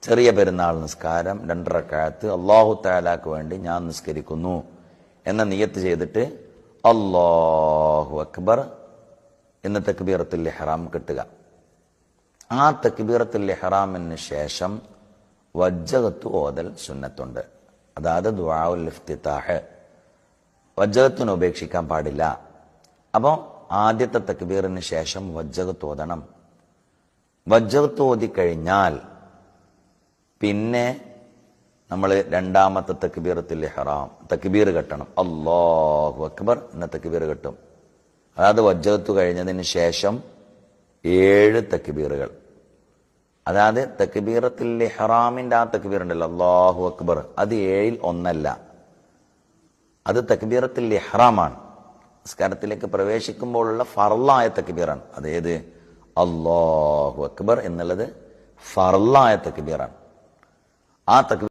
ചെറിയ പെരുന്നാൾ നിസ്കാരം 2 റക്അത്ത് അല്ലാഹു തആലാക്ക് വേണ്ടി ഞാൻ നിസ്കരിക്കുന്നു എന്ന നിയത്ത് ചെയ്തിട്ട് അല്ലാഹു അക്ബർ എന്ന തക്ബീറത്തുൽ ഇഹ്റാം കിട്ടുക. ആ തക്ബീറത്തുൽ ഇഹ്റാമിന് ശേഷം വജ്ജഹത്ത് ഓതൽ സുന്നത്തുണ്ട്. അതായത് ദുആഉൽ ഇഫ്തിതാഹ്. വജ്ജഹത്തിനെ ഉപേക്ഷിക്കാൻ പാടില്ല. അപ്പോൾ ആദ്യത്തെ തക്ബീറിന് ശേഷം വജ്ജഹത്ത് ഓതണം. വജ്ജഹത്ത് ഓതിക്കഴിഞ്ഞാൽ പിന്നെ നമ്മൾ രണ്ടാമത്തെ തക്ബീറത്തുൽ ഇഹ്റാം തക്ബീർ കെട്ടണം. അല്ലാഹു അക്ബർ എന്ന തക്ബീർ കെട്ടും. അതായത് വജ്ജഹത്ത് കഴിഞ്ഞതിന് ശേഷം 7 തക്ബീറുകൾ. അതായത് തക്ബീറത്തുൽ ഇഹ്റാമിന്റെ ആ തക്ബീർ ഉണ്ടല്ലോ അല്ലാഹു അക്ബർ, അത് 7ൽ ഒന്നല്ല, അത് തക്ബീറത്തുൽ ഇഹ്റാമാണ്. നിസ്കാരത്തിലേക്ക് പ്രവേശിക്കുമ്പോഴുള്ള ഫർളായ തക്ബീറാണ്. അതേത് അല്ലാഹു അക്ബർ എന്നുള്ളത് ഫർളായ തക്ബീറാണ്. ആ തക്ബീർ